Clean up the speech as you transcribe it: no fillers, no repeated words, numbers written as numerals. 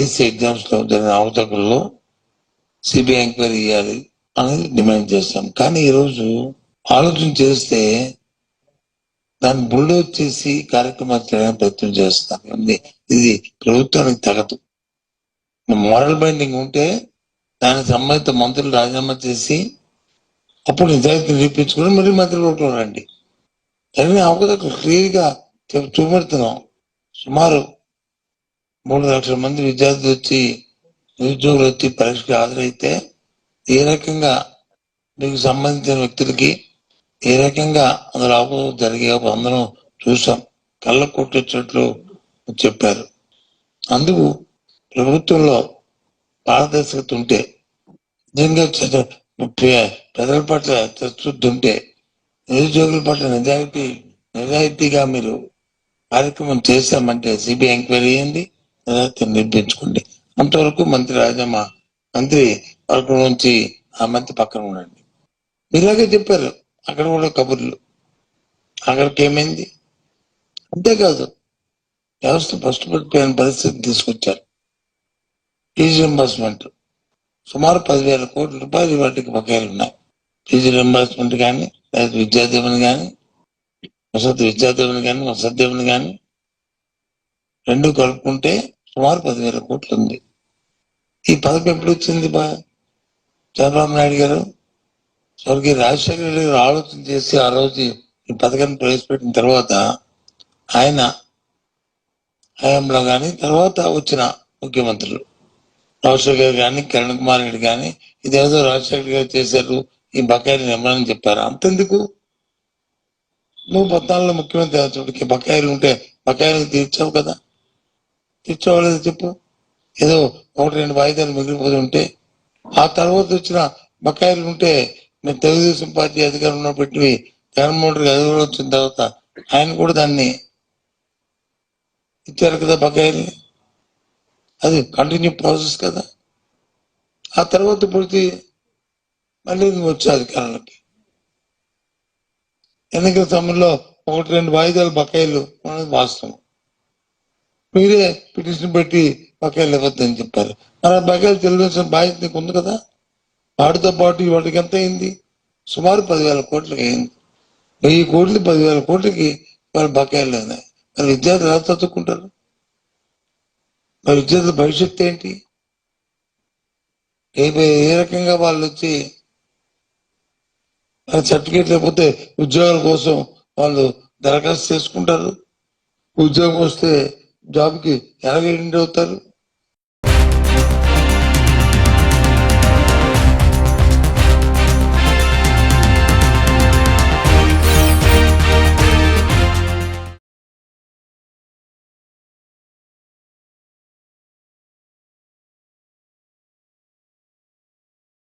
DSC exams లో జరిగిన అవతకుల్లో CBI enquiry చేయాలి అనేది డిమాండ్ చేస్తాం. కానీ ఈరోజు ఆలోచన చేస్తే దాన్ని బుల్డోజ్ చేసి కార్యక్రమాలు చేయడానికి ప్రయత్నం చేస్తాం. ఇది ప్రభుత్వానికి తగదు. మోరల్ బైండింగ్ ఉంటే దానికి సంబంధిత మంత్రులు రాజీనామా చేసి అప్పుడు నిజాయితీ నిరూపించుకుని మళ్ళీ మంత్రులు రండి. జరిగిన అవకాశాలు క్లియర్ గా చూపెడుతున్నాం. సుమారు 3 లక్షల మంది విద్యార్థులు వచ్చి నిరుద్యోగులు వచ్చి పరీక్షకు హాజరైతే ఏ రకంగా మీకు సంబంధించిన వ్యక్తులకి ఏ రకంగా అందులో అవకాశం జరిగే అందరం చూసాం. కళ్ళ కొట్టొచ్చినట్లు చెప్పారు. అందుకు ప్రభుత్వంలో పారదర్శకత ఉంటే, నిజంగా ప్రజల పట్ల చిత్తశుద్ధి ఉంటే, నిరుద్యోగుల పట్ల నిజాయితీగా మీరు కార్యక్రమం చేశామంటే సిబిఐ ఎంక్వైరీ చేయండి, నిజాయితీ నిర్మించుకోండి. అంతవరకు మంత్రి వర్గం నుంచి ఆ మంత్రి పక్కన ఉండండి. ఇలాగే చెప్పారు. అక్కడ కూడా కబుర్లు. అక్కడికి ఏమైంది? అంతేకాదు, వ్యవస్థ ఫస్ట్ పడిపోయిన పరిస్థితి తీసుకొచ్చారు. ఫీజు రింబర్స్మెంట్ సుమారు 10,000 కోట్ల రూపాయలు వాటికి బకాయిలు ఉన్నాయి. ఫీజు రింబర్స్మెంట్ కానీ, లేదా విద్యాదీవెన కానీ, వసతి కానీ రెండు కలుపుకుంటే సుమారు 10,000 కోట్లు ఉంది. ఈ పథకం ఎప్పుడు వచ్చింది? చంద్రబాబు నాయుడు గారు, స్వర్గీయ రాజశేఖర రెడ్డి గారు ఆలోచన చేసి ఆ రోజు ఈ పథకాన్ని ప్రవేశపెట్టిన తర్వాత ఆయన హయాంలో కానీ తర్వాత వచ్చిన ముఖ్యమంత్రులు రాజశేఖర్ గారు కానీ, కిరణ్ కుమార్ రెడ్డి కానీ, ఇదేదో రాజశేఖర్ గారు చేశారు, ఈ బకాయిలు నిమ్మని చెప్పారు. అంతెందుకు? నువ్వు 14లో ముఖ్యమంత్రి అవుతుడికి బకాయిలు ఉంటే బకాయిలు తీర్చావు కదా, తీర్చోవలేదు చెప్పు. ఏదో 1-2 వాయిదాలు మిగిలిపోతుంటే ఆ తర్వాత వచ్చిన బకాయిలు ఉంటే మేము తెలుగుదేశం పార్టీ అధికారంలో పెట్టి జగన్మోహన్ రెడ్డి అధికారంలో వచ్చిన తర్వాత ఆయన కూడా దాన్ని ఇచ్చారు కదా బకాయిల్ని. అది కంటిన్యూ ప్రాసెస్ కదా. ఆ తర్వాత పూర్తి మళ్ళీ వచ్చే అధికారంలోకి ఎన్నికల సమయంలో 1-2 వాయిదాలు బకాయిలు అనేది వాస్తవం. మీరే పిటిషన్ పెట్టి బకాయిలు ఇవ్వద్దని చెప్పారు. మరి ఆ బకాయిలు చెల్లించిన బాధ్యత నీకు ఉంది కదా. వాటితో పాటు వాటికి ఎంత అయింది? సుమారు 10,000 కోట్లకి అయింది. 1000 కోట్లు 10,000 కోట్లకి వాళ్ళ బకాయిలు ఉన్నాయి. మరి విద్యార్థులు ఎలా చదువుకుంటారు? మరి విద్యార్థుల భవిష్యత్తు ఏంటి? ఏ రకంగా వాళ్ళు వచ్చి సర్టిఫికేట్ లేకపోతే ఉద్యోగాల కోసం వాళ్ళు దరఖాస్తు చేసుకుంటారు? ఉద్యోగం వస్తే జాబ్కి ఎలాగ ఎండ్ అవుతారు?